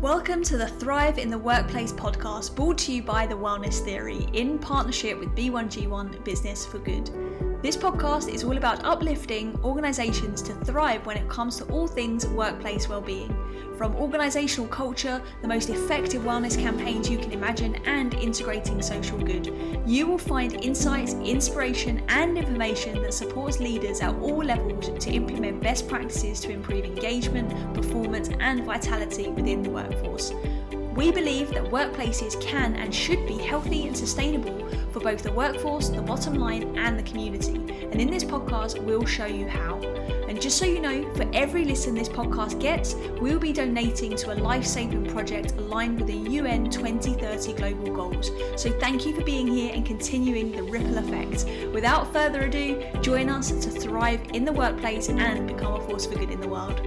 Welcome to the Thrive in the Workplace podcast, brought to you by The Wellness Theory in partnership with B1G1 Business for Good. This podcast is all about uplifting organisations to thrive when it comes to all things workplace well-being. From organisational culture, the most effective wellness campaigns you can imagine, and integrating social good. You will find insights, inspiration and information that supports leaders at all levels to implement best practices to improve engagement, performance and vitality within the workforce. We believe that workplaces can and should be healthy and sustainable for both the workforce, the bottom line and the community. And in this podcast, we'll show you how. And just so you know, for every listen this podcast gets, we'll be donating to a life-saving project aligned with the UN 2030 global goals. So thank you for being here and continuing the ripple effect. Without further ado, join us to thrive in the workplace and become a force for good in the world.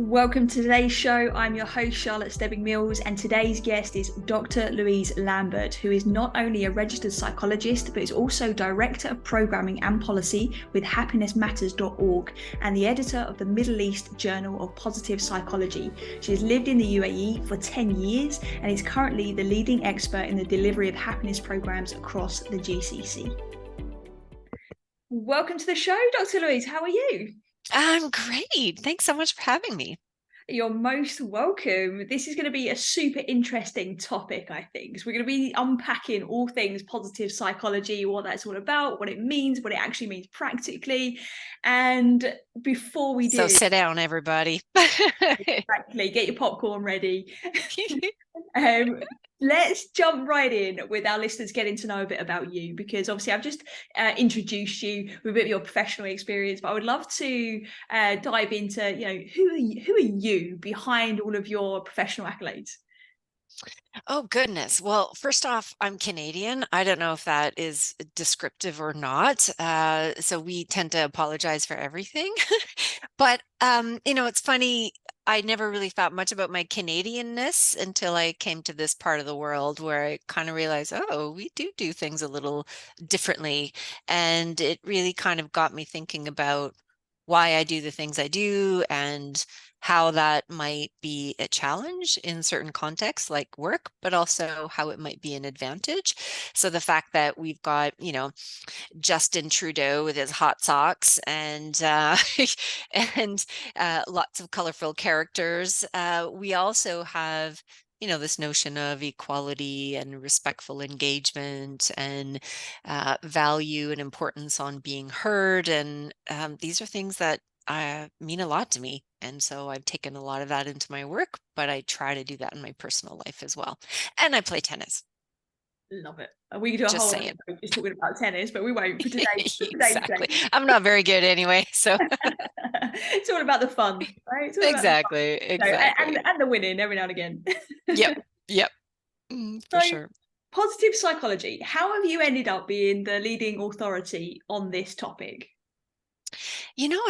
Welcome to today's show. I'm your host, Charlotte Stebbing-Mills, and today's guest is Dr. Louise Lambert, who is not only a registered psychologist, but is also Director of Programming and Policy with happinessmatters.org and the editor of the Middle East Journal of Positive Psychology. She has lived in the UAE for 10 years and is currently the leading expert in the delivery of happiness programs across the GCC. Welcome to the show, Dr. Louise. How are you? I'm great. Thanks so much for having me. You're most welcome. This is going to be a super interesting topic, I think. So we're going to be unpacking all things positive psychology, what that's all about, what it means, what it actually means practically. And before we do... So sit down, everybody. Exactly. Get your popcorn ready. Let's jump right in with our listeners getting to know a bit about you, because obviously I've just introduced you with a bit of your professional experience, but I would love to dive into, who are you behind all of your professional accolades? Oh, goodness. Well, first off, I'm Canadian. I don't know if that is descriptive or not. So we tend to apologize for everything. But, it's funny. I never really thought much about my Canadianness until I came to this part of the world where I kind of realized, oh, we do things a little differently. And it really kind of got me thinking about why I do the things I do and how that might be a challenge in certain contexts like work, but also how it might be an advantage. So the fact that we've got, Justin Trudeau with his hot socks and and lots of colorful characters. We also have this notion of equality and respectful engagement and value and importance on being heard. And these are things that mean a lot to me. And so I've taken a lot of that into my work, but I try to do that in my personal life as well. And I play tennis. Love it. We could do a whole episode just talking about tennis, but we won't for today. Exactly. I'm not very good anyway, so it's all about the fun, right? Exactly. And the winning every now and again. Yep. For sure. Positive psychology. How have you ended up being the leading authority on this topic?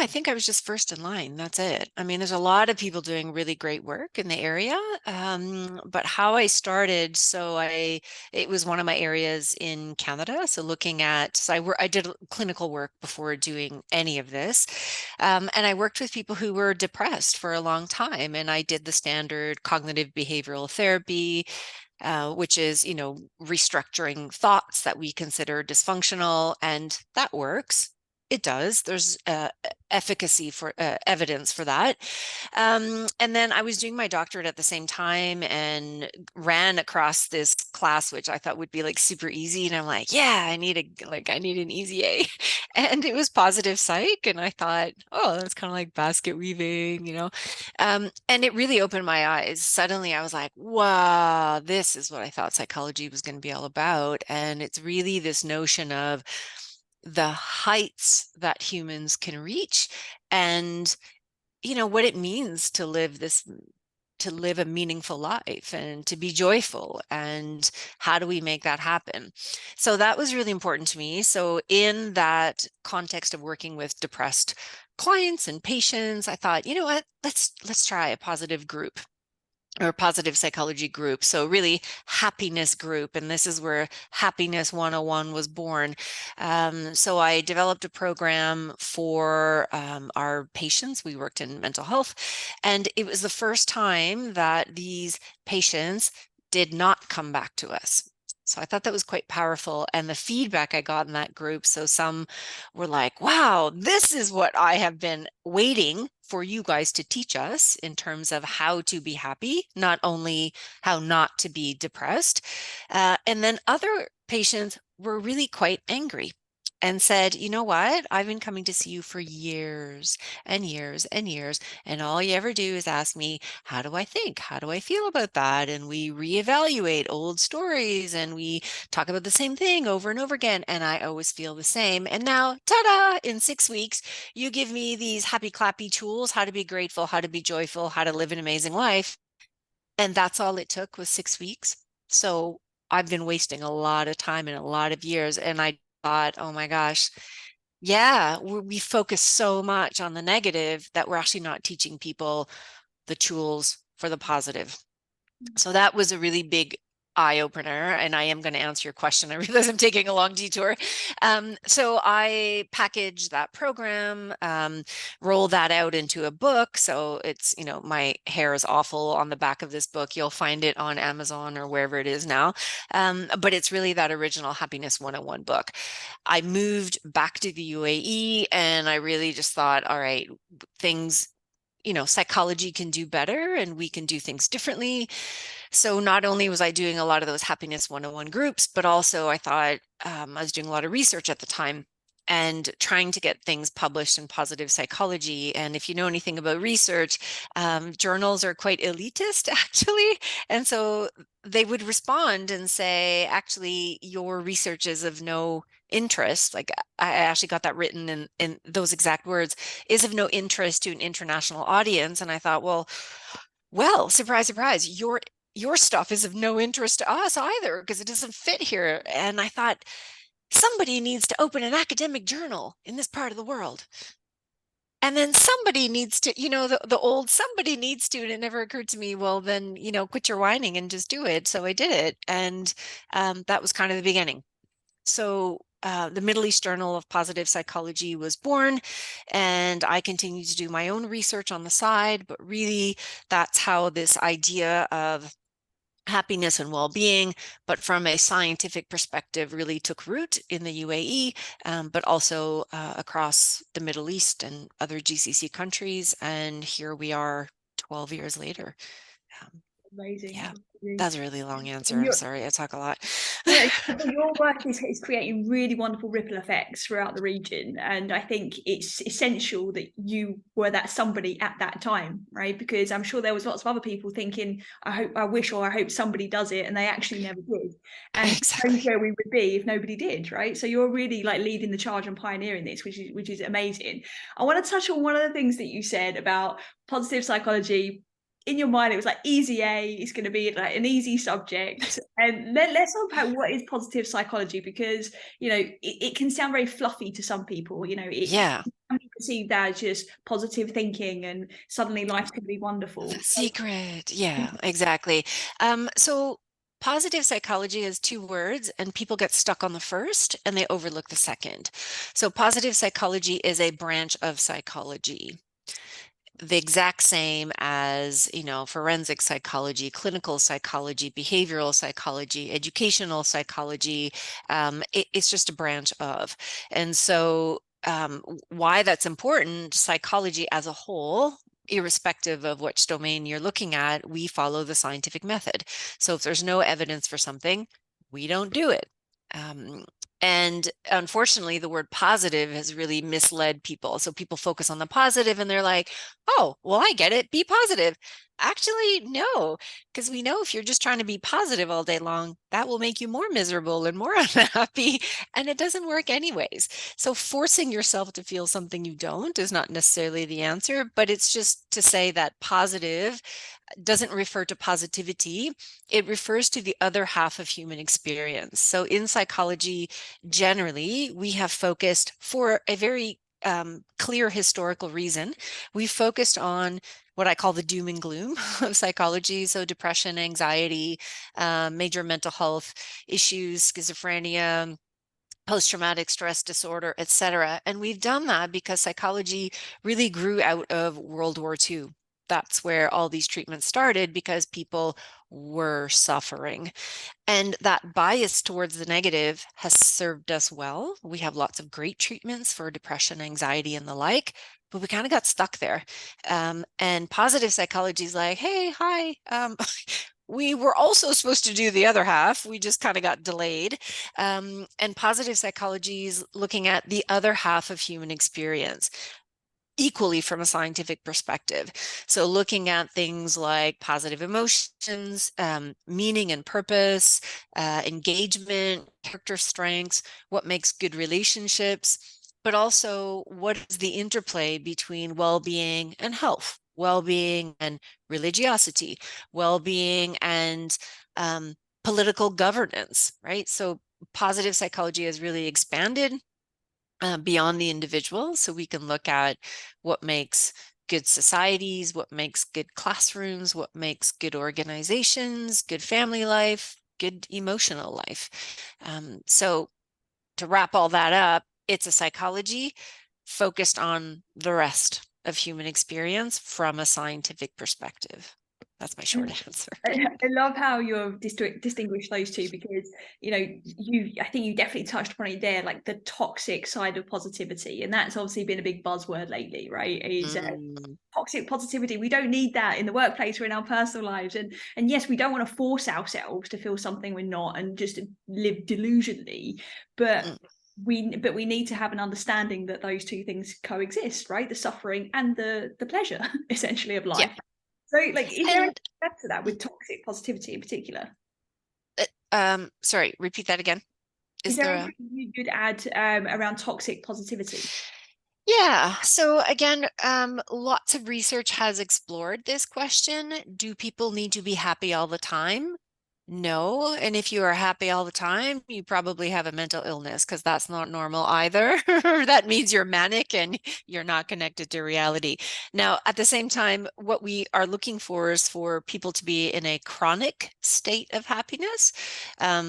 I think I was just first in line. That's it. I mean, there's a lot of people doing really great work in the area. But how I started, it was one of my areas in Canada. So I did clinical work before doing any of this. And I worked with people who were depressed for a long time. And I did the standard cognitive behavioral therapy, which is, restructuring thoughts that we consider dysfunctional, and that works. It does. There's efficacy for evidence for that. And then I was doing my doctorate at the same time and ran across this class, which I thought would be like super easy. And I'm like, yeah, I need an easy A. And it was positive psych. And I thought, oh, that's kind of like basket weaving, and it really opened my eyes. Suddenly I was like, wow, this is what I thought psychology was going to be all about. And it's really this notion of the heights that humans can reach and what it means to live a meaningful life and to be joyful, and how do we make that happen. So that was really important to me. So in that context of working with depressed clients and patients, I thought, you know what, let's try a positive group or positive psychology group. So really happiness group. And this is where Happiness 101 was born. So I developed a program for our patients. We worked in mental health, and it was the first time that these patients did not come back to us. So I thought that was quite powerful. And the feedback I got in that group, so some were like, wow, this is what I have been waiting for you guys to teach us in terms of how to be happy, not only how not to be depressed. And then other patients were really quite angry and said, you know what? I've been coming to see you for years and years and years. And all you ever do is ask me, how do I think? How do I feel about that? And we reevaluate old stories and we talk about the same thing over and over again. And I always feel the same. And now, ta-da, in 6 weeks, you give me these happy clappy tools, how to be grateful, how to be joyful, how to live an amazing life. And that's all it took was 6 weeks. So I've been wasting a lot of time and a lot of years. And I thought, oh my gosh, yeah, we focus so much on the negative that we're actually not teaching people the tools for the positive. So that was a really big eye opener. And I am going to answer your question. I realize I'm taking a long detour. So I packaged that program, roll that out into a book. So it's, my hair is awful on the back of this book. You'll find it on Amazon or wherever it is now. But it's really that original Happiness 101 book. I moved back to the UAE and I really just thought, all right, things, psychology can do better and we can do things differently. So not only was I doing a lot of those Happiness 101 groups, but also I thought I was doing a lot of research at the time and trying to get things published in positive psychology. And if you know anything about research, journals are quite elitist, actually. And so they would respond and say, actually, your research is of no interest. Like I actually got that written in those exact words, is of no interest to an international audience. And I thought, well, surprise, surprise, your stuff is of no interest to us either because it doesn't fit here. And I thought, somebody needs to open an academic journal in this part of the world. And then somebody needs to, the old somebody needs to, and it never occurred to me, well, then, quit your whining and just do it. So I did it. And that was kind of the beginning. So the Middle East Journal of Positive Psychology was born, and I continued to do my own research on the side, but really that's how this idea of happiness and well-being, but from a scientific perspective, really took root in the UAE, but also across the Middle East and other GCC countries. And here we are 12 years later. Amazing. Yeah, that's a really long answer. I'm sorry, I talk a lot. Yeah, your work is creating really wonderful ripple effects throughout the region, and I think it's essential that you were that somebody at that time, right? Because I'm sure there was lots of other people thinking, I wish, or I hope somebody does it, and they actually never did. And Exactly where we would be if nobody did, right? So you're really like leading the charge and pioneering this, which is amazing. I want to touch on one of the things that you said about positive psychology. In your mind, it was like easy A, it's going to be like an easy subject. And let's unpack what is positive psychology, because it can sound very fluffy to some people. It yeah can be perceived as just positive thinking and suddenly life's going to be wonderful. the secret. Yeah, exactly. So positive psychology has two words, and people get stuck on the first and they overlook the second. So positive psychology is a branch of psychology, the exact same as, forensic psychology, clinical psychology, behavioral psychology, educational psychology. It's just a branch of. And so why that's important, psychology as a whole, irrespective of which domain you're looking at, we follow the scientific method. So if there's no evidence for something, we don't do it. And unfortunately, the word positive has really misled people. So people focus on the positive and they're like, oh, well, I get it. Be positive. Actually, no, because we know if you're just trying to be positive all day long, that will make you more miserable and more unhappy. And it doesn't work anyways. So forcing yourself to feel something you don't is not necessarily the answer, but it's just to say that positive doesn't refer to positivity. It refers to the other half of human experience. So in psychology, generally, we have focused for a very clear historical reason. We focused on what I call the doom and gloom of psychology. So depression, anxiety, major mental health issues, schizophrenia, post-traumatic stress disorder, etc. And we've done that because psychology really grew out of World War II. That's where all these treatments started, because people were suffering. And that bias towards the negative has served us well. We have lots of great treatments for depression, anxiety, and the like, but we kind of got stuck there. And positive psychology is like, hey, hi, we were also supposed to do the other half. We just kind of got delayed. And positive psychology is looking at the other half of human experience, equally from a scientific perspective. So looking at things like positive emotions, meaning and purpose, engagement, character strengths, what makes good relationships, but also what is the interplay between well-being and health, well-being and religiosity, well-being and political governance, right? So positive psychology has really expanded beyond the individual. So we can look at what makes good societies, what makes good classrooms, what makes good organizations, good family life, good emotional life. So to wrap all that up, it's a psychology focused on the rest of human experience from a scientific perspective. That's my short answer. I love how you've distinguished those two, because I think you definitely touched upon it there, like the toxic side of positivity, and that's obviously been a big buzzword lately, right? Is toxic positivity. We don't need that in the workplace or in our personal lives, and yes, we don't want to force ourselves to feel something we're not and just live delusionally, but we need to have an understanding that those two things coexist, right? The suffering and the pleasure essentially of life. Yeah. So, like, is there anything to that with toxic positivity in particular? Sorry, repeat that again. Is there anything you could add around toxic positivity? Yeah. So again, lots of research has explored this question. Do people need to be happy all the time? No. And if you are happy all the time, you probably have a mental illness, because that's not normal either. That means you're manic and you're not connected to reality. Now, at the same time, what we are looking for is for people to be in a chronic state of happiness.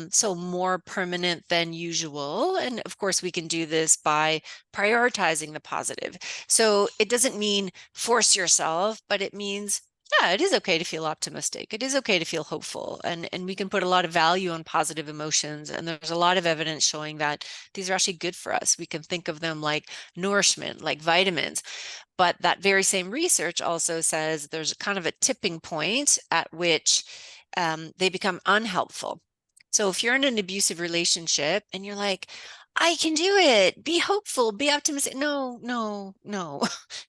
So more permanent than usual. And of course, we can do this by prioritizing the positive. So it doesn't mean force yourself, but it means, yeah, it is okay to feel optimistic. It is okay to feel hopeful. And we can put a lot of value on positive emotions. And there's a lot of evidence showing that these are actually good for us. We can think of them like nourishment, like vitamins. But that very same research also says there's kind of a tipping point at which they become unhelpful. So if you're in an abusive relationship and you're like, I can do it, be hopeful, be optimistic. No, no, no,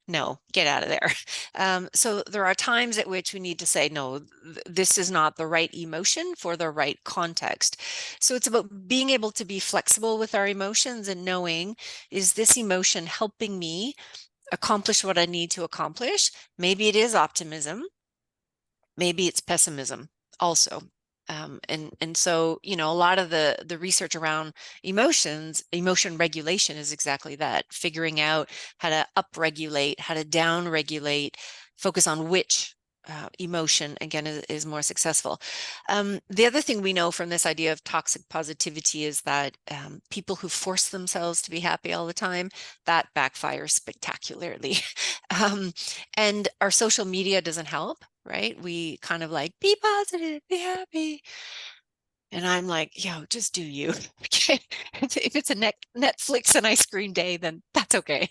no, get out of there. So there are times at which we need to say, no, this is not the right emotion for the right context. So it's about being able to be flexible with our emotions and knowing, is this emotion helping me accomplish what I need to accomplish? Maybe it is optimism. Maybe it's pessimism also. And so, a lot of the research around emotion regulation is exactly that, figuring out how to upregulate, how to downregulate, focus on which emotion, again, is more successful. The other thing we know from this idea of toxic positivity is that people who force themselves to be happy all the time, that backfires spectacularly. And our social media doesn't help. Right? We kind of like, be positive, be happy. And I'm like, just do you. Okay. If it's a Netflix and ice cream day, then that's okay.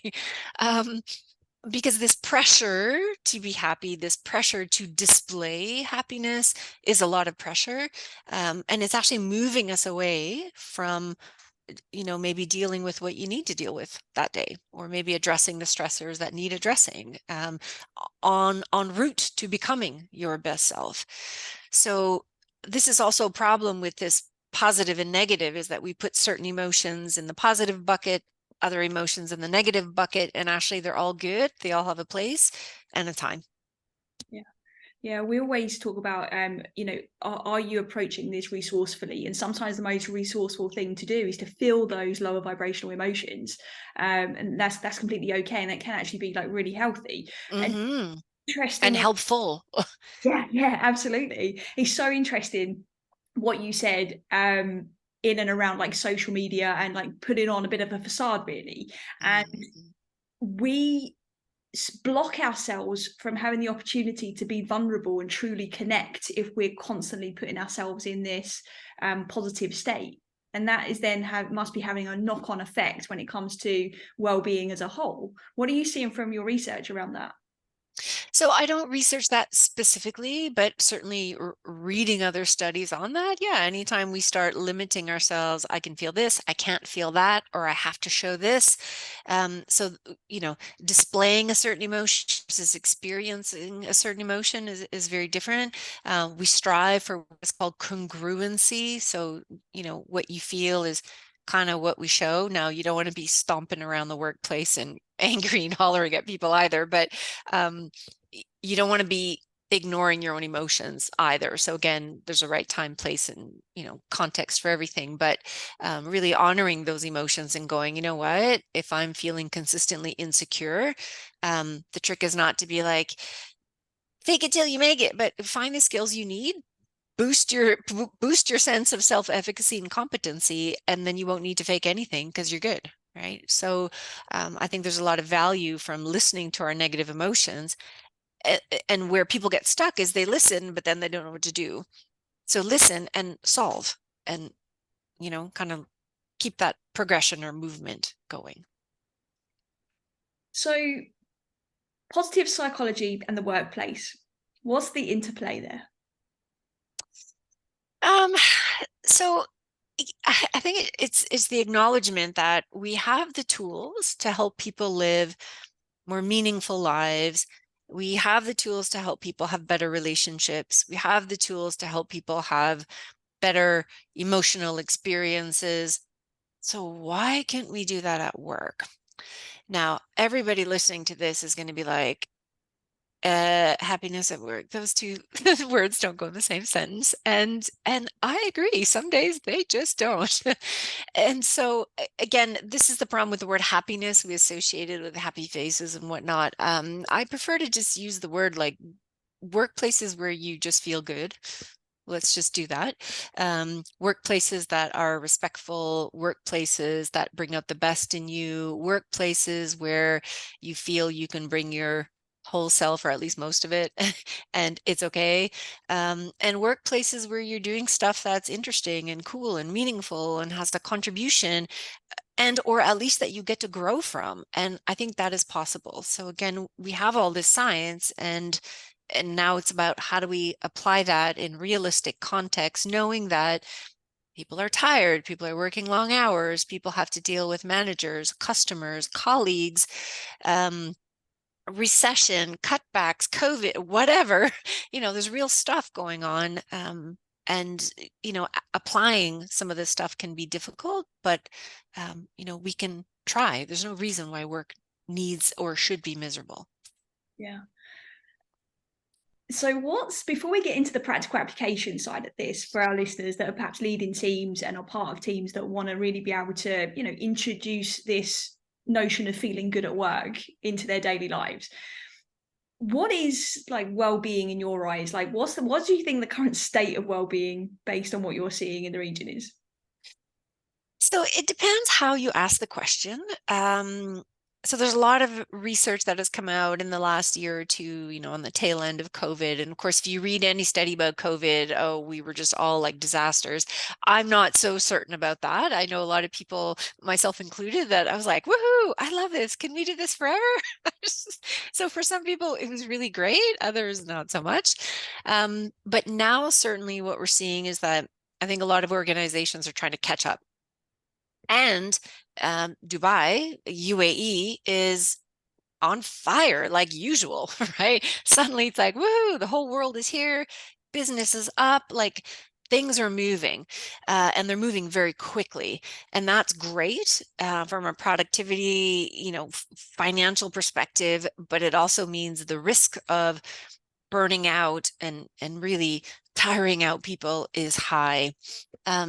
Because this pressure to be happy, this pressure to display happiness is a lot of pressure. And it's actually moving us away from maybe dealing with what you need to deal with that day, or maybe addressing the stressors that need addressing on route to becoming your best self. So this is also a problem with this positive and negative, is that we put certain emotions in the positive bucket, other emotions in the negative bucket, and actually they're all good. They all have a place and a time. Yeah. Yeah, we always talk about, are you approaching this resourcefully? And sometimes the most resourceful thing to do is to feel those lower vibrational emotions, and that's completely okay, and it can actually be like really healthy and Hmm. interesting. And helpful. Yeah, yeah, absolutely. It's so interesting what you said, in and around like social media and like putting on a bit of a facade, really. And Mhm. we block ourselves from having the opportunity to be vulnerable and truly connect if we're constantly putting ourselves in this positive state. And that is then must be having a knock-on effect when it comes to well-being as a whole. What are you seeing from your research around that? So I don't research that specifically, but certainly reading other studies on that. Yeah, anytime we start limiting ourselves, I can feel this, I can't feel that, or I have to show this. Displaying a certain emotion versus experiencing a certain emotion is very different. We strive for what's called congruency. So, what you feel is kind of what we show. Now, you don't want to be stomping around the workplace and angry and hollering at people either, but um, you don't want to be ignoring your own emotions either. So again, there's a right time, place, and context for everything. But really honoring those emotions and going, you know what? If I'm feeling consistently insecure, the trick is not to be like, fake it till you make it, but find the skills you need. Boost your sense of self-efficacy and competency, and then you won't need to fake anything because you're good, right? So I think there's a lot of value from listening to our negative emotions, and where people get stuck is they listen, but then they don't know what to do. So listen and solve, and kind of keep that progression or movement going. So, positive psychology and the workplace. What's the interplay there? Um, so I think it's the acknowledgement that we have the tools to help people live more meaningful lives. We have the tools to help people have better relationships. We have the tools to help people have better emotional experiences. So why can't we do that at work? Now, everybody listening to this is going to be like, happiness at work. Those two words don't go in the same sentence. And I agree. Some days they just don't. And so again, this is the problem with the word happiness. We associate it with happy faces and whatnot. I prefer to just use the word like workplaces where you just feel good. Let's just do that. Workplaces that are respectful, workplaces that bring out the best in you, workplaces where you feel you can bring your whole self, or at least most of it, and it's okay. And workplaces where you're doing stuff that's interesting and cool and meaningful and has a contribution, and or at least that you get to grow from. And I think that is possible. So again, we have all this science, and now it's about how do we apply that in realistic context, knowing that people are tired, people are working long hours, people have to deal with managers, customers, colleagues, recession, cutbacks, COVID, whatever. There's real stuff going on. And applying some of this stuff can be difficult, but we can try. There's no reason why work needs or should be miserable. Yeah. So, before we get into the practical application side of this for our listeners that are perhaps leading teams and are part of teams that want to really be able to, introduce this notion of feeling good at work into their daily lives, what is like well-being in your eyes? Like, what do you think the current state of well-being based on what you're seeing in the region is? So it depends how you ask the question. So there's a lot of research that has come out in the last year or two, on the tail end of COVID. And of course, if you read any study about COVID, oh, we were just all like disasters. I'm not so certain about that. I know a lot of people, myself included, that I was like, woohoo, I love this. Can we do this forever? So for some people, it was really great. Others, not so much. But now, certainly what we're seeing is that I think a lot of organizations are trying to catch up, and Dubai, UAE, is on fire like usual, right? Suddenly it's like, woohoo, the whole world is here, business is up, like things are moving, and they're moving very quickly. And that's great from a productivity, financial perspective, but it also means the risk of burning out and really tiring out people is high.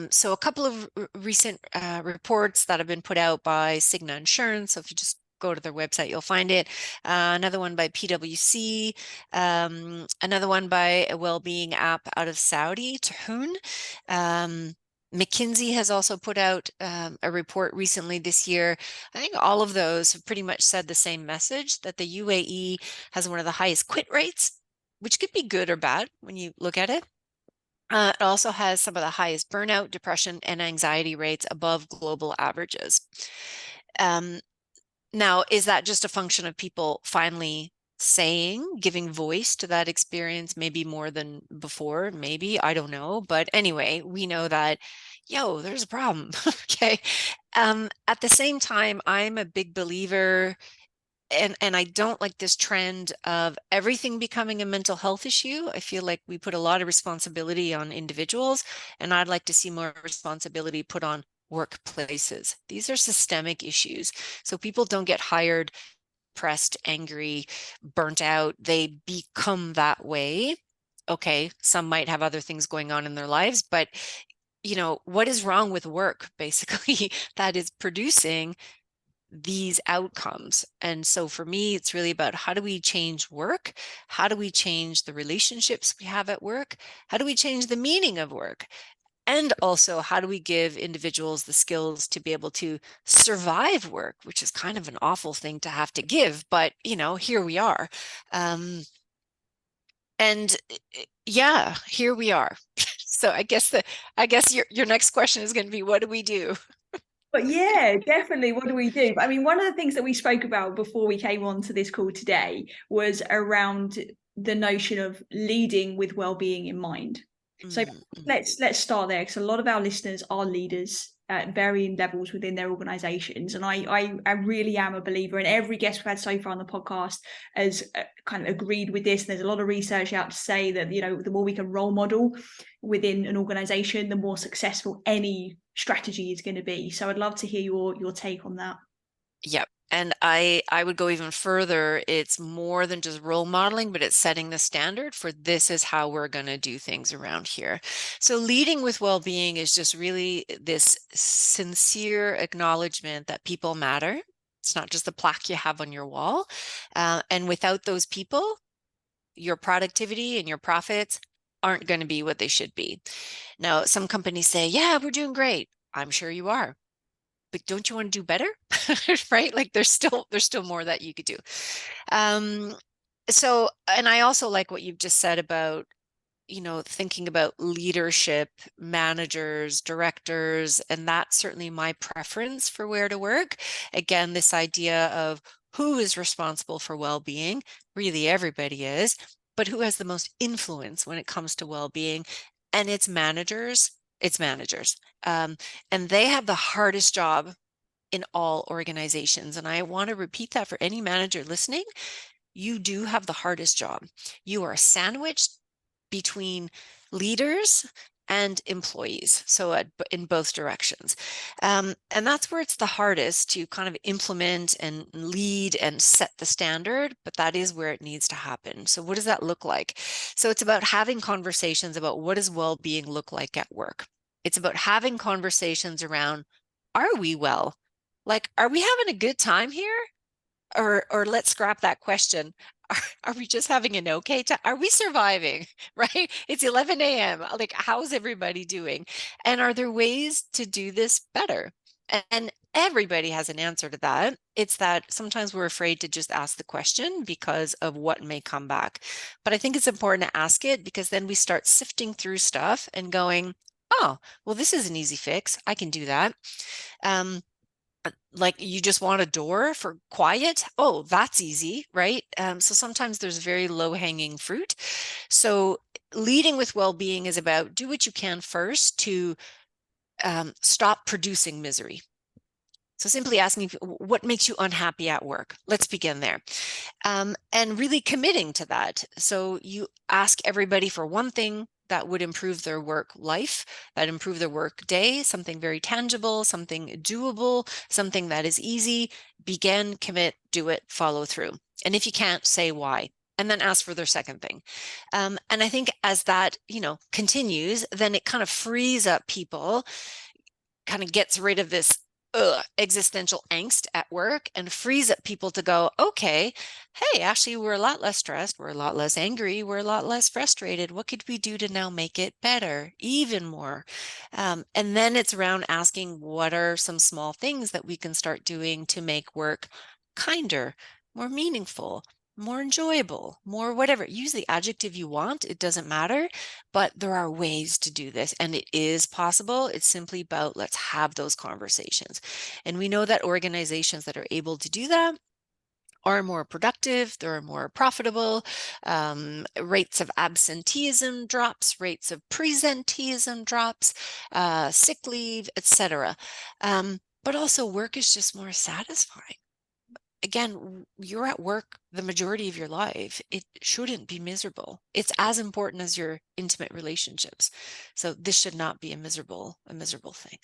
So a couple of recent reports that have been put out by Cigna Insurance. So if you just go to their website, you'll find it. Another one by PwC, another one by a well-being app out of Saudi, Tahun. McKinsey has also put out a report recently this year. I think all of those have pretty much said the same message, that the UAE has one of the highest quit rates, which could be good or bad when you look at it. It also has some of the highest burnout, depression, and anxiety rates above global averages. Now, is that just a function of people finally giving voice to that experience, maybe more than before? Maybe, I don't know. But anyway, we know that, there's a problem. Okay. At the same time, I'm a big believer, and I don't like this trend of everything becoming a mental health issue. I feel like we put a lot of responsibility on individuals, and I'd like to see more responsibility put on workplaces. These are systemic issues. So people don't get hired depressed, angry, burnt out. They become that way. Okay, some might have other things going on in their lives, but what is wrong with work, basically, that is producing these outcomes? And so for me, it's really about, how do we change work? How do we change the relationships we have at work? How do we change the meaning of work? And also, how do we give individuals the skills to be able to survive work, which is kind of an awful thing to have to give, but here we are. And yeah, here we are. So I guess your next question is going to be, what do we do? But yeah, definitely. What do we do? But I mean, one of the things that we spoke about before we came on to this call today was around the notion of leading with well-being in mind. So let's start there, because a lot of our listeners are leaders at varying levels within their organizations, and I really am a believer, and every guest we've had so far on the podcast has kind of agreed with this. There's a lot of research out to say that the more we can role model within an organization, the more successful any strategy is going to be. So I'd love to hear your take on that. Yep. And I would go even further. It's more than just role modeling, but it's setting the standard for, this is how we're going to do things around here. So leading with well-being is just really this sincere acknowledgement that people matter. It's not just the plaque you have on your wall. And without those people, your productivity and your profits aren't going to be what they should be. Now, some companies say, yeah, we're doing great. I'm sure you are. But don't you want to do better? Right? Like there's still more that you could do. So, and I also like what you've just said about, thinking about leadership, managers, directors, and that's certainly my preference for where to work. Again, this idea of who is responsible for well-being, really everybody is, but who has the most influence when it comes to well-being? And it's managers. And they have the hardest job in all organizations. And I want to repeat that for any manager listening. You do have the hardest job. You are sandwiched between leaders and employees, so in both directions. And that's where it's the hardest to kind of implement and lead and set the standard, but that is where it needs to happen. So what does that look like? So it's about having conversations about, what does well-being look like at work? It's about having conversations around, are we well? Like, are we having a good time here? Or let's scrap that question. Are we just having an okay time? Are we surviving? Right? It's 11 a.m. Like, how's everybody doing? And are there ways to do this better? And everybody has an answer to that. It's that sometimes we're afraid to just ask the question because of what may come back. But I think it's important to ask it, because then we start sifting through stuff and going, oh, well, this is an easy fix. I can do that. Like, you just want a door for quiet. Oh, that's easy, right? So sometimes there's very low-hanging fruit. So leading with well-being is about, do what you can first to stop producing misery. So simply asking, what makes you unhappy at work? Let's begin there. And really committing to that. So you ask everybody for one thing that would improve their work life, that improve their work day, something very tangible, something doable, something that is easy. Begin, commit, do it, follow through. And if you can't, say why. and then ask for their second thing. And I think as that, continues, then it kind of frees up people, kind of gets rid of this existential angst at work and frees up people to go, okay, hey, actually, we're a lot less stressed. We're a lot less angry. We're a lot less frustrated. What could we do to now make it better, even more? And then it's around asking, what are some small things that we can start doing to make work kinder, more meaningful, more enjoyable, more whatever. Use the adjective you want. It doesn't matter, but there are ways to do this, and it is possible. It's simply about, let's have those conversations. And we know that organizations that are able to do that are more productive, they're more profitable, rates of absenteeism drops, rates of presenteeism drops, sick leave, etc. But also work is just more satisfying. Again, you're at work the majority of your life. It shouldn't be miserable. It's as important as your intimate relationships. So this should not be a miserable thing.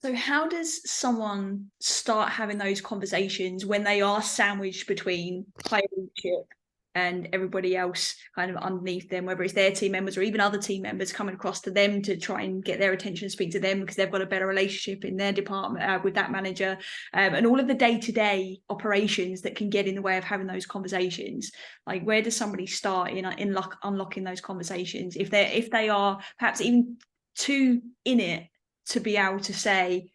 So how does someone start having those conversations when they are sandwiched between player leadership and everybody else kind of underneath them, whether it's their team members or even other team members coming across to them to try and get their attention, speak to them because they've got a better relationship in their department with that manager, and all of the day-to-day operations that can get in the way of having those conversations? Like, where does somebody start in unlocking those conversations if they are perhaps even too in it to be able to say,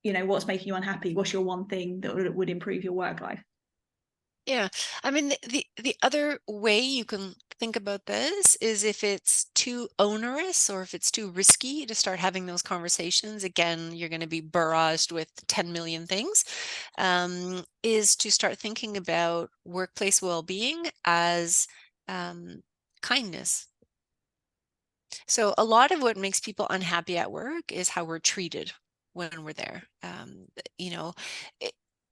what's making you unhappy? What's your one thing that would improve your work life? Yeah. I mean, the other way you can think about this is if it's too onerous or if it's too risky to start having those conversations, again, you're going to be barraged with 10 million things, is to start thinking about workplace well-being as kindness. So a lot of what makes people unhappy at work is how we're treated when we're there.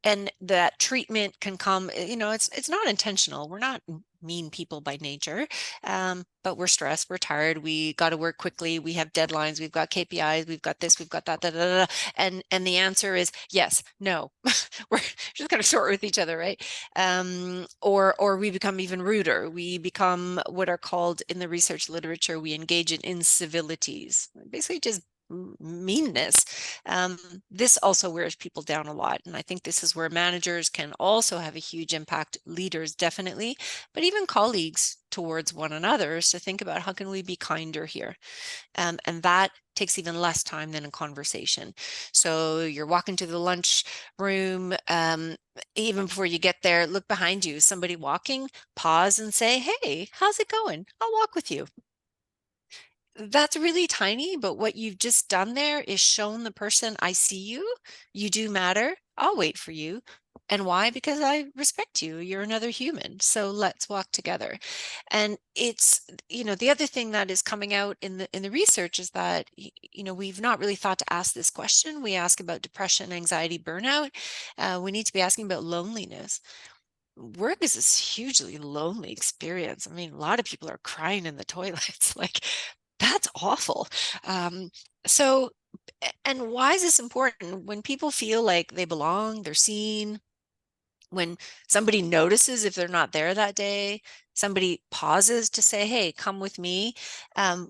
And that treatment can come, it's not intentional. We're not mean people by nature, but we're stressed, we're tired, we got to work quickly, we have deadlines, we've got KPIs, we've got this, we've got that, da, da, da, and the answer is yes, no. We're just kind of short with each other, right? Or we become even ruder. We become what are called in the research literature, we engage in incivilities, basically just meanness. This also wears people down a lot. And I think this is where managers can also have a huge impact, leaders definitely, but even colleagues towards one another, is to think about how can we be kinder here. And that takes even less time than a conversation. So you're walking to the lunch room, even before you get there, look behind you, somebody walking, pause and say, hey, how's it going? I'll walk with you. That's really tiny, but what you've just done there is shown the person, I see you, you do matter, I'll wait for you. And why? Because I respect you. You're another human. So let's walk together. And it's, the other thing that is coming out in the research is that, we've not really thought to ask this question. We ask about depression, anxiety, burnout. We need to be asking about loneliness. Work is this hugely lonely experience. I mean, a lot of people are crying in the toilets. Like, that's awful. So, and why is this important? When people feel like they belong, they're seen, when somebody notices if they're not there that day, somebody pauses to say, hey, come with me,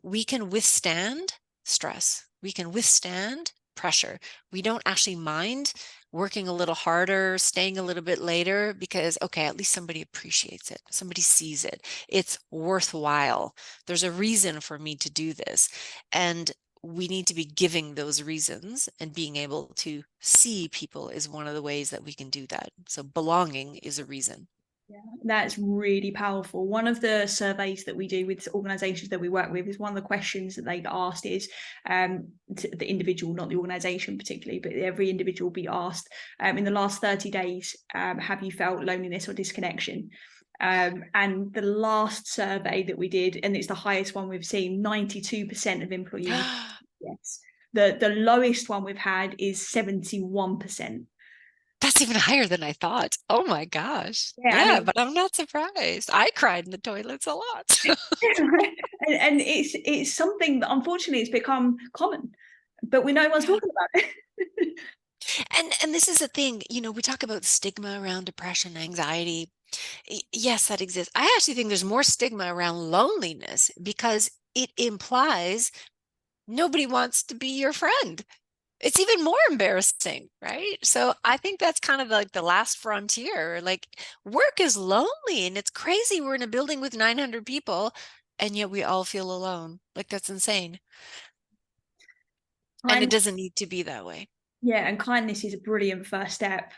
we can withstand stress. We can withstand pressure. We don't actually mind working a little harder, staying a little bit later, because, okay, at least somebody appreciates it. Somebody sees it. It's worthwhile. There's a reason for me to do this. And we need to be giving those reasons, and being able to see people is one of the ways that we can do that. So belonging is a reason. Yeah, that's really powerful. One of the surveys that we do with organizations that we work with is one of the questions that they've asked is the individual, not the organization particularly, but every individual will be asked, in the last 30 days, have you felt loneliness or disconnection? And the last survey that we did, and it's the highest one we've seen, 92% of employees, yes. The lowest one we've had is 71%. That's even higher than I thought. Oh my gosh. Yeah, But I'm not surprised. I cried in the toilets a lot. and it's something that unfortunately it's become common, but we no one's talking about it. And this is the thing, we talk about stigma around depression, anxiety. Yes, that exists. I actually think there's more stigma around loneliness because it implies nobody wants to be your friend. It's even more embarrassing, right? So I think that's kind of like the last frontier. Like, work is lonely and it's crazy. We're in a building with 900 people and yet we all feel alone. Like, that's insane. And it Kind, doesn't need to be that way. yeah, and kindness is a brilliant first step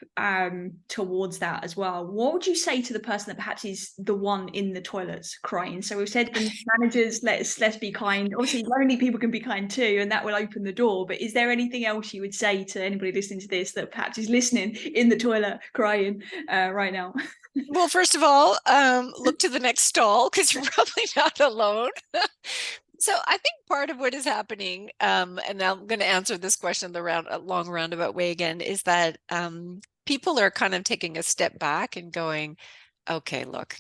towards that as well. What would you say to the person that perhaps is the one in the toilets crying? So we've said the managers, let's be kind. Obviously, lonely people can be kind too, and that will open the door. But is there anything else you would say to anybody listening to this that perhaps is listening in the toilet crying right now? Well, first of all, look to the next stall because you're probably not alone. So I think part of what is happening, and I'm going to answer this question the long roundabout way again, is that people are kind of taking a step back and going, okay, look,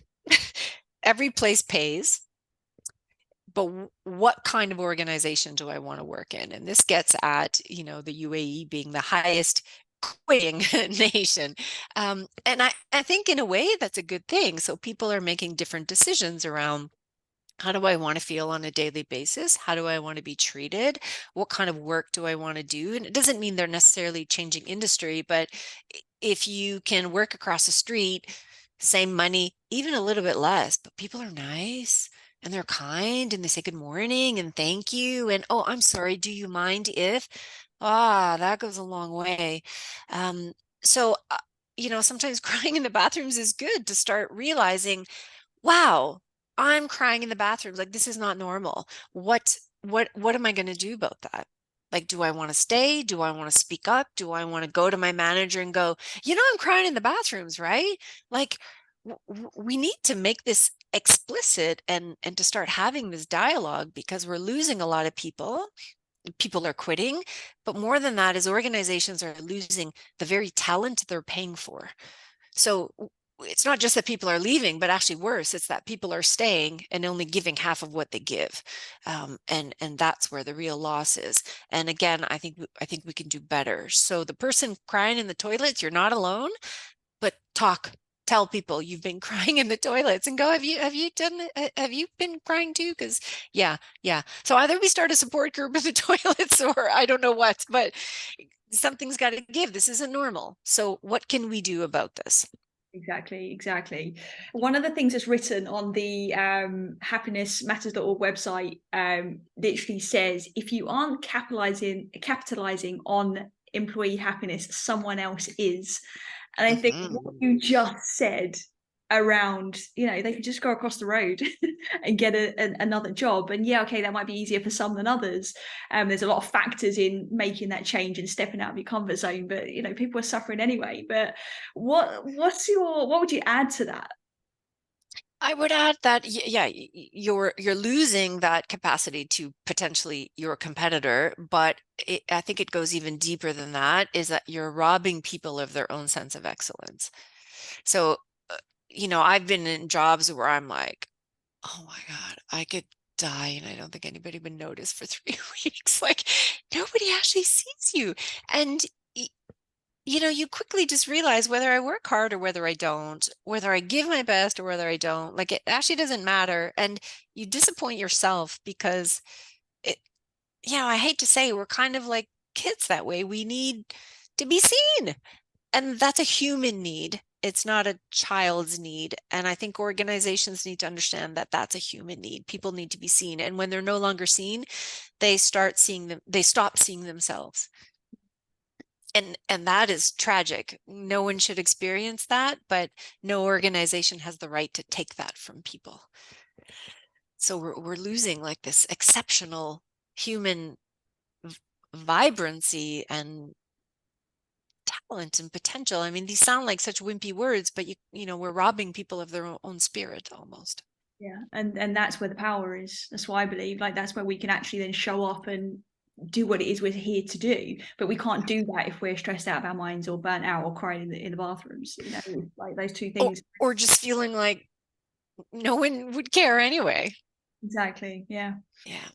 every place pays, but what kind of organization do I want to work in? And this gets at, the UAE being the highest quitting nation. And I think in a way that's a good thing. So people are making different decisions around, how do I want to feel on a daily basis? How do I want to be treated? What kind of work do I want to do? And it doesn't mean they're necessarily changing industry, but if you can work across the street, same money, even a little bit less, but people are nice and they're kind and they say good morning and thank you. And, oh, I'm sorry, do you mind if? That goes a long way. Um, so, sometimes crying in the bathrooms is good to start realizing, wow, I'm crying in the bathrooms. Like, this is not normal. What am I going to do about that? Like, do I want to stay? Do I want to speak up? Do I want to go to my manager and go, I'm crying in the bathrooms, right? Like, we need to make this explicit and to start having this dialogue because we're losing a lot of people. People are quitting, but more than that is organizations are losing the very talent they're paying for. So it's not just that people are leaving, but actually worse, it's that people are staying and only giving half of what they give, and that's where the real loss is. And again, I think we can do better. So the person crying in the toilets, you're not alone, but tell people you've been crying in the toilets and go, have you been crying too? Because yeah. So either we start a support group in the toilets or I don't know what, but something's got to give. This isn't normal. So what can we do about this? Exactly. One of the things that's written on the happinessmatters.org website literally says, if you aren't capitalizing on employee happiness, someone else is. And I think what Mhm. you just said around, they could just go across the road and get another job. And yeah, okay, that might be easier for some than others. There's a lot of factors in making that change and stepping out of your comfort zone, but people are suffering anyway. But what would you add to that? I would add that, yeah, you're losing that capacity to potentially your competitor, but I think it goes even deeper than that, is that you're robbing people of their own sense of excellence. So, I've been in jobs where I'm like, oh my God, I could die and I don't think anybody would notice for 3 weeks. Like, nobody actually sees you. And you quickly just realize whether I work hard or whether I don't, whether I give my best or whether I don't, like, it actually doesn't matter. And you disappoint yourself because it, I hate to say, we're kind of like kids that way. We need to be seen. And that's a human need. It's not a child's need. And I think organizations need to understand that that's a human need. People need to be seen. And when they're no longer seen, they stop seeing themselves. And that is tragic. No one should experience that, but no organization has the right to take that from people. So we're losing like this exceptional human vibrancy and talent and potential. I mean, these sound like such wimpy words, but we're robbing people of their own spirit almost. Yeah, and that's where the power is. That's why I believe, like, that's where we can actually then show up and do what it is we're here to do. But we can't do that if we're stressed out of our minds or burnt out or crying in the bathrooms. Like those two Or, things. or just feeling like no one would care anyway. Exactly. Yeah. Yeah.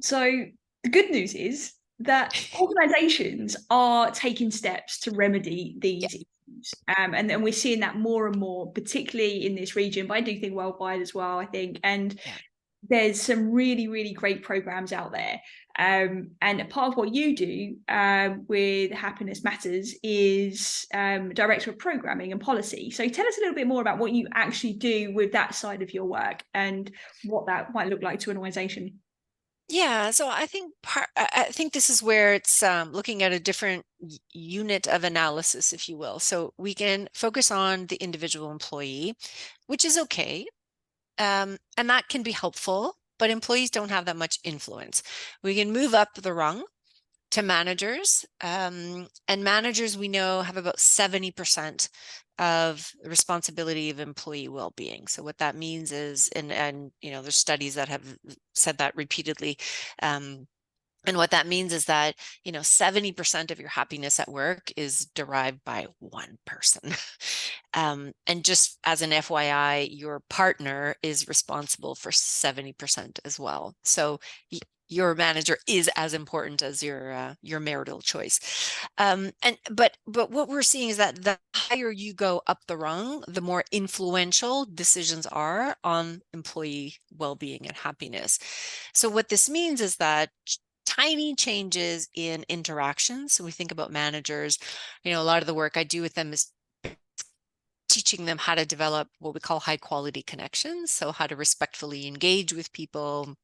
So the good news is that organizations are taking steps to remedy Yeah. these issues. And we're seeing that more and more, particularly in this region, but I do think worldwide as well, I think. And there's some really, really great programs out there. And part of what you do with Happiness Matters is Director of Programming and Policy. So tell us a little bit more about what you actually do with that side of your work and what that might look like to an organization. Yeah, so I think this is where it's looking at a different unit of analysis, if you will. So we can focus on the individual employee, which is okay. And that can be helpful, but employees don't have that much influence. We can move up the rung to managers, and managers we know have about 70% of the responsibility of employee well-being. So what that means is, and there's studies that have said that repeatedly. And what that means is that, 70% of your happiness at work is derived by one person. And just as an FYI, your partner is responsible for 70% as well. So your manager is as important as your marital choice. But what we're seeing is that the higher you go up the rung, the more influential decisions are on employee well-being and happiness. So what this means is that tiny changes in interactions. So we think about managers, a lot of the work I do with them is teaching them how to develop what we call high quality connections. So how to respectfully engage with people,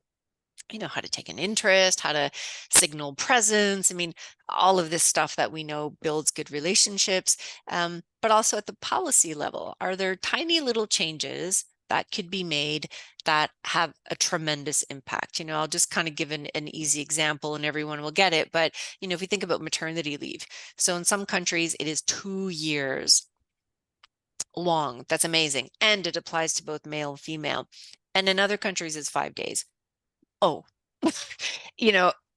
how to take an interest, how to signal presence. I mean, all of this stuff that we know builds good relationships. But also at the policy level, are there tiny little changes that could be made that have a tremendous impact? I'll just kind of give an easy example and everyone will get it. But, if we think about maternity leave, so in some countries it is 2 years long. That's amazing. And it applies to both male and female. And in other countries, it's 5 days. Oh,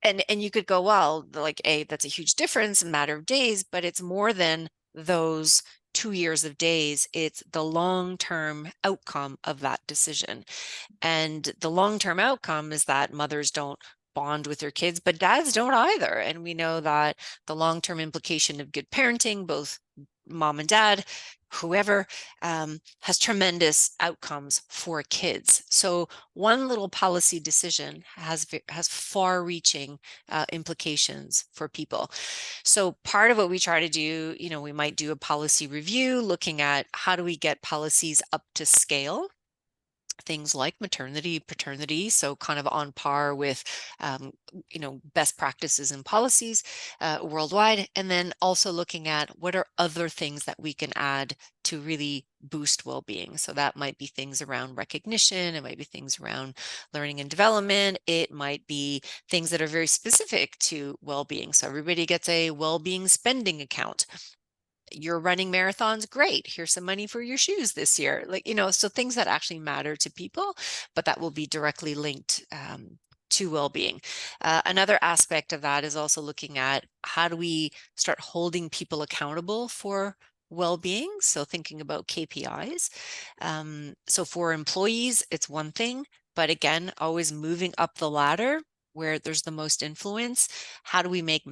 and you could go, well, like, that's a huge difference, a matter of days, but it's more than those 2 years of days. It's the long-term outcome of that decision. And the long-term outcome is that mothers don't bond with their kids, but dads don't either. And we know that the long-term implication of good parenting, both mom and dad, whoever, has tremendous outcomes for kids. So one little policy decision has far-reaching implications for people. So part of what we try to do, we might do a policy review looking at how do we get policies up to scale. Things like maternity, paternity, so kind of on par with, best practices and policies worldwide. And then also looking at what are other things that we can add to really boost well-being. So that might be things around recognition. It might be things around learning and development. It might be things that are very specific to well-being. So everybody gets a well-being spending account. You're running marathons, great. Here's some money for your shoes this year. So things that actually matter to people, but that will be directly linked to well-being. Another aspect of that is also looking at how do we start holding people accountable for well-being. So thinking about KPIs. So for employees, it's one thing, but again, always moving up the ladder where there's the most influence. How do we give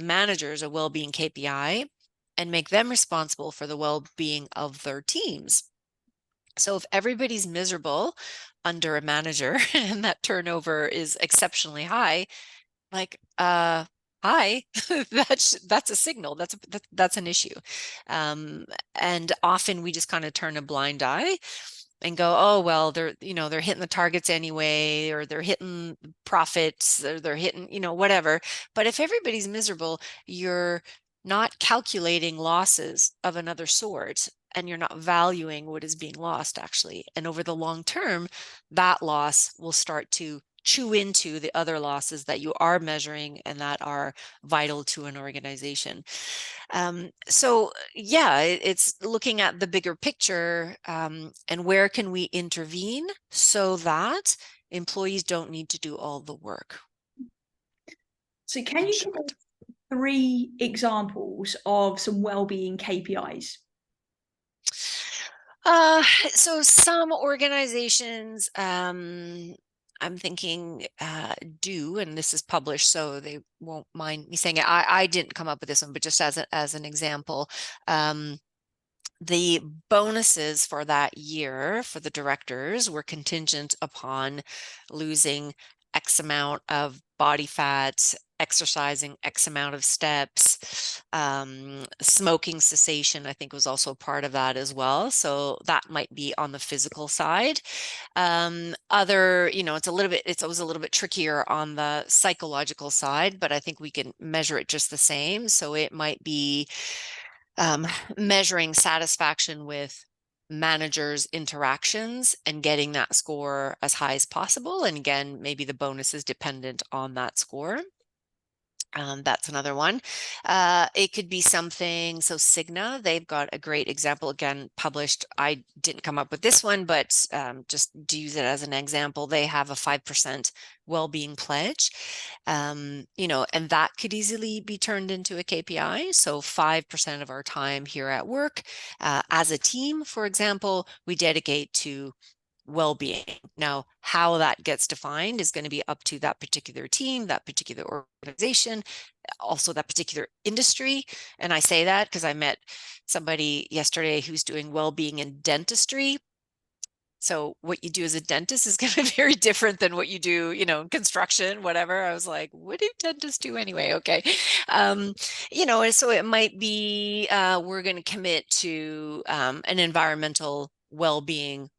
managers a well-being KPI and make them responsible for the well-being of their teams? So if everybody's miserable under a manager and that turnover is exceptionally high, hi, that's a signal. That's an issue. And often we just kind of turn a blind eye and go, oh, well, they're hitting the targets anyway, or they're hitting profits, or they're hitting, whatever. But if everybody's miserable, you're not calculating losses of another sort, and you're not valuing what is being lost, actually. And over the long term, that loss will start to chew into the other losses that you are measuring and that are vital to an organization. So yeah, it's looking at the bigger picture, and where can we intervene so that employees don't need to do all the work. So can you give us 3 examples of some well-being KPIs? So some organizations, I'm thinking do, and this is published, so they won't mind me saying it. I didn't come up with this one, but just as an example, the bonuses for that year for the directors were contingent upon losing X amount of body fat, exercising X amount of steps, smoking cessation, I think was also part of that as well. So that might be on the physical side. Other, it's always a little bit trickier on the psychological side, but I think we can measure it just the same. So it might be measuring satisfaction with managers' interactions and getting that score as high as possible. And again, maybe the bonus is dependent on that score. That's another one. It could be something, so Cigna, they've got a great example, again, published. I didn't come up with this one, but just to use it as an example, they have a 5% well-being pledge, and that could easily be turned into a KPI. So 5% of our time here at work, as a team, for example, we dedicate to well-being. Now, how that gets defined is going to be up to that particular team, that particular organization, also that particular industry. And I say that because I met somebody yesterday who's doing well-being in dentistry. So what you do as a dentist is going to be very different than what you do, in construction, whatever. I was like, what do dentists do anyway? Okay. And so it might be, we're going to commit to an environmental well-being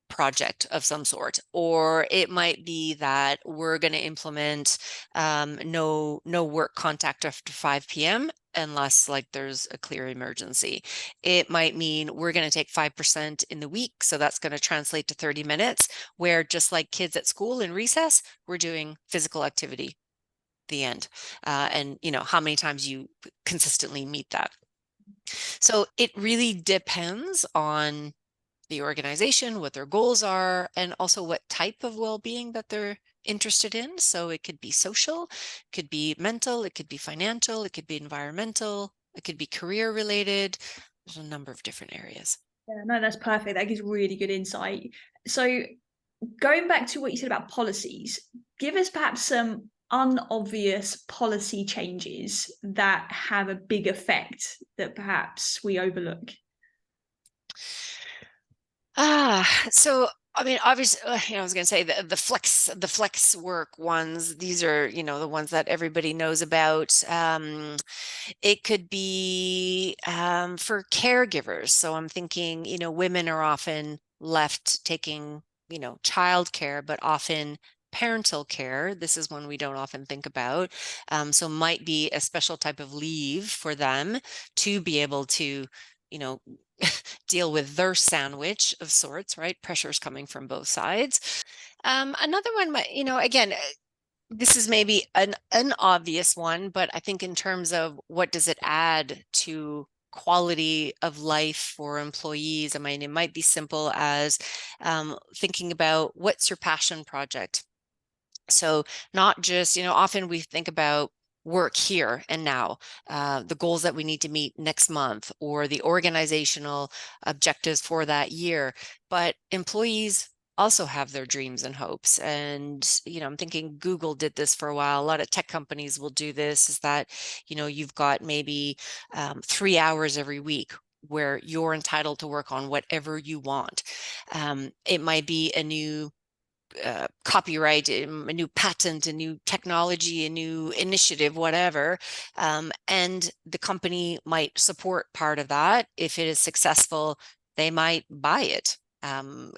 project of some sort, or it might be that we're going to implement no work contact after 5 p.m. unless there's a clear emergency. It might mean we're going to take 5% in the week, so that's going to translate to 30 minutes, where just like kids at school in recess, we're doing physical activity. The end. And how many times you consistently meet that. So it really depends on the organization, what their goals are, and also what type of well-being that they're interested in. So it could be social, it could be mental, it could be financial, it could be environmental, it could be career related. There's a number of different areas. Yeah, no, that's perfect. That gives really good insight. So going back to what you said about policies, give us perhaps some unobvious policy changes that have a big effect that perhaps we overlook. So I mean, obviously, I was going to say the flex work ones. These are, the ones that everybody knows about. It could be for caregivers. So I'm thinking, women are often left taking, childcare, but often parental care. This is one we don't often think about. So might be a special type of leave for them to be able to, deal with their sandwich of sorts, right? Pressures coming from both sides. Another one, again, this is maybe an obvious one, but I think in terms of what does it add to quality of life for employees, I mean, it might be simple as thinking about what's your passion project. So not just, often we think about work here and now, the goals that we need to meet next month, or the organizational objectives for that year. But employees also have their dreams and hopes. And, I'm thinking Google did this for a while. A lot of tech companies will do this, is that, you've got maybe 3 hours every week where you're entitled to work on whatever you want. It might be a new copyright, a new patent, a new technology, a new initiative, whatever. And the company might support part of that. If it is successful, they might buy it. And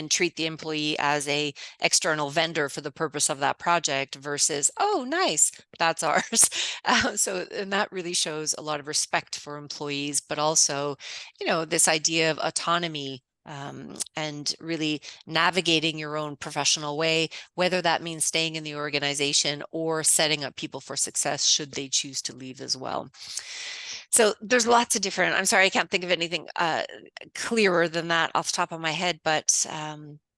treat the employee as a external vendor for the purpose of that project versus, oh, nice, that's ours. And that really shows a lot of respect for employees, but also, this idea of autonomy, and really navigating your own professional way, whether that means staying in the organization or setting up people for success should they choose to leave as well. So there's lots of different, I'm sorry, I can't think of anything clearer than that off the top of my head, but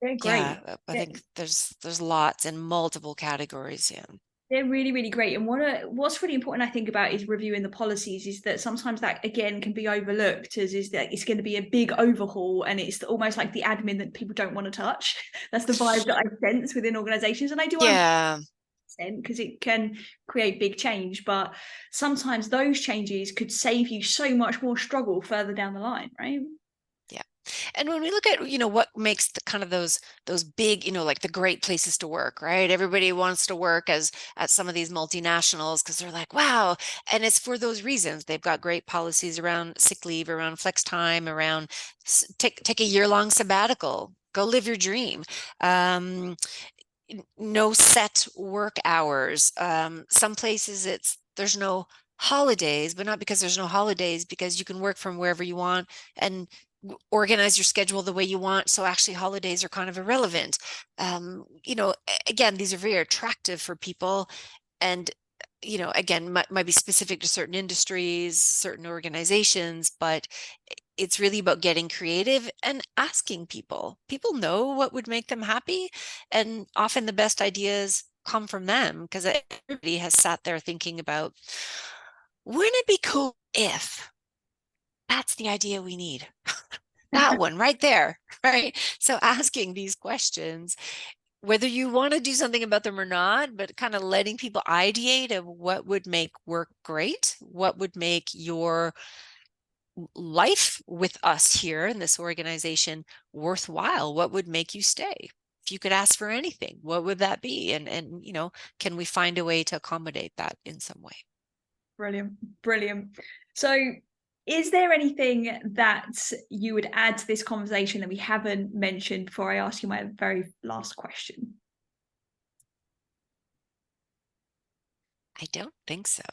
Great. I think there's lots in multiple categories. Yeah. They're really, really great. And what's really important, I think, about is reviewing the policies is that sometimes that, again, can be overlooked as is that it's going to be a big overhaul and it's almost like the admin that people don't want to touch. That's the vibe that I sense within organizations. And I do Yeah. understand because it can create big change, but sometimes those changes could save you so much more struggle further down the line, right? Yeah. And when we look at, what makes the kind of those big, like the great places to work, right? Everybody wants to work at some of these multinationals because they're like, wow. And it's for those reasons. They've got great policies around sick leave, around flex time, around take a year-long sabbatical, go live your dream. No set work hours. Some places there's no holidays, but not because there's no holidays, because you can work from wherever you want and organize your schedule the way you want. So actually holidays are kind of irrelevant. Again, these are very attractive for people. And, again, might be specific to certain industries, certain organizations, but it's really about getting creative and asking people. People know what would make them happy. And often the best ideas come from them because everybody has sat there thinking about, wouldn't it be cool if that's the idea we need? That one right there, right? So asking these questions, whether you want to do something about them or not, but kind of letting people ideate of what would make work great, what would make your life with us here in this organization worthwhile, what would make you stay? If you could ask for anything, what would that be? And can we find a way to accommodate that in some way? Brilliant. So is there anything that you would add to this conversation that we haven't mentioned before I ask you my very last question? I don't think so.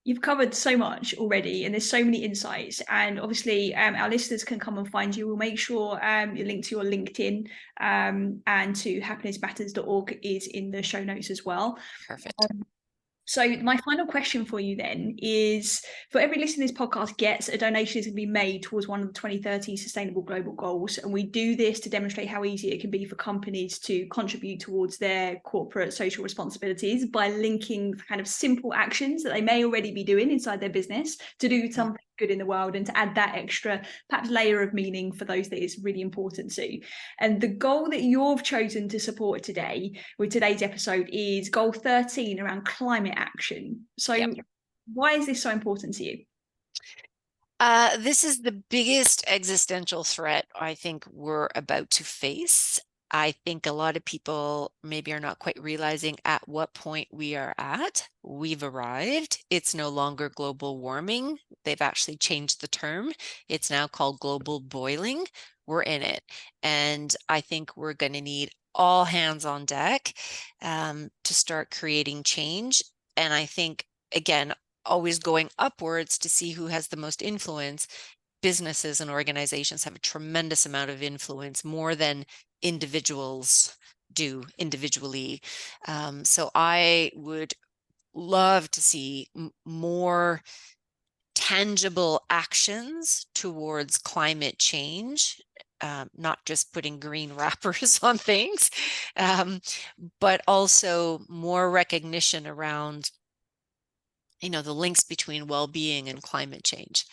You've covered so much already and there's so many insights, and obviously our listeners can come and find you. We'll make sure your link to your LinkedIn and to happinessmatters.org is in the show notes as well. Perfect. So my final question for you then is, for every listener this podcast gets, a donation is going to be made towards one of the 2030 Sustainable Global Goals. And we do this to demonstrate how easy it can be for companies to contribute towards their corporate social responsibilities by linking kind of simple actions that they may already be doing inside their business to do something good in the world and to add that extra perhaps layer of meaning for those that it's really important to. And the goal that you've chosen to support today with today's episode is goal 13 around climate action. So why is this so important to you? This is the biggest existential threat I think we're about to face. I think a lot of people maybe are not quite realizing at what point we are at. We've arrived. It's no longer global warming. They've actually changed the term. It's now called global boiling. We're in it. And I think we're going to need all hands on deck to start creating change. And I think, again, always going upwards to see who has the most influence. Businesses and organizations have a tremendous amount of influence, more than individuals do individually. So I would love to see more tangible actions towards climate change, not just putting green wrappers on things, but also more recognition around the links between well-being and climate change.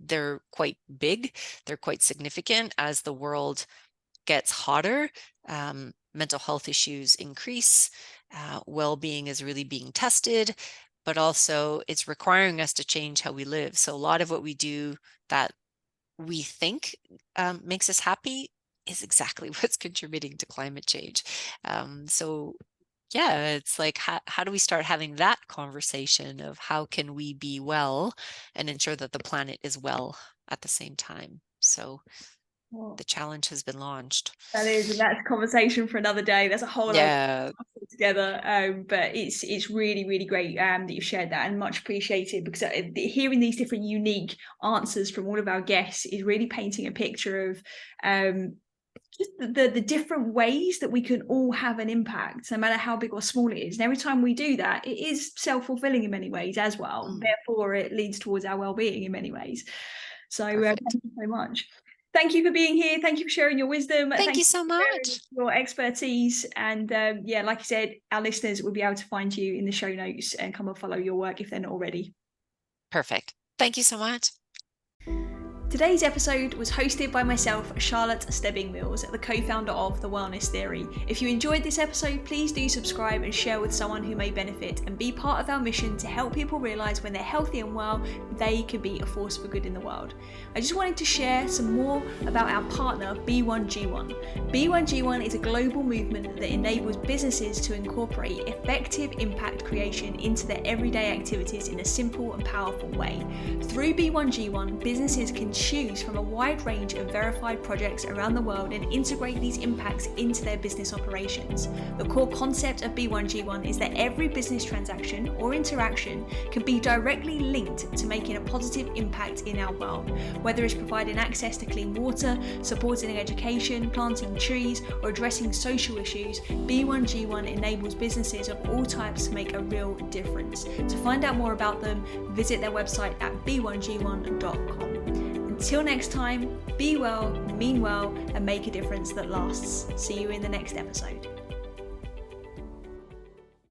They're quite big, they're quite significant. As the world gets hotter, mental health issues increase, well-being is really being tested, but also it's requiring us to change how we live. So a lot of what we do that we think makes us happy is exactly what's contributing to climate change. So yeah, it's like, how do we start having that conversation of how can we be well and ensure that the planet is well at the same time? So the challenge has been launched. That's a conversation for another day. There's a whole lot together, but it's really, really great that you've shared that, and much appreciated, because hearing these different unique answers from all of our guests is really painting a picture of just the different ways that we can all have an impact, no matter how big or small it is. And every time we do that, it is self-fulfilling in many ways as well. Therefore, it leads towards our well-being in many ways. So thank you so much. thank you for being here. Thank you for sharing your wisdom. Thank you so for sharing much. your expertise. And like I said, our listeners will be able to find you in the show notes and come and follow your work if they're not already. Perfect. Thank you so much. Today's episode was hosted by myself, Charlotte Stebbing-Mills, the co-founder of The Wellness Theory. If you enjoyed this episode, please do subscribe and share with someone who may benefit, and be part of our mission to help people realise when they're healthy and well, they can be a force for good in the world. I just wanted to share some more about our partner, B1G1. B1G1 is a global movement that enables businesses to incorporate effective impact creation into their everyday activities in a simple and powerful way. Through B1G1, businesses can choose from a wide range of verified projects around the world and integrate these impacts into their business operations. The core concept of B1G1 is that every business transaction or interaction can be directly linked to making a positive impact in our world, whether it's providing access to clean water, supporting education, planting trees, or addressing social issues. B1G1 enables businesses of all types to make a real difference. To find out more about them, visit their website at b1g1.com. Until next time, be well, mean well, and make a difference that lasts. See you in the next episode.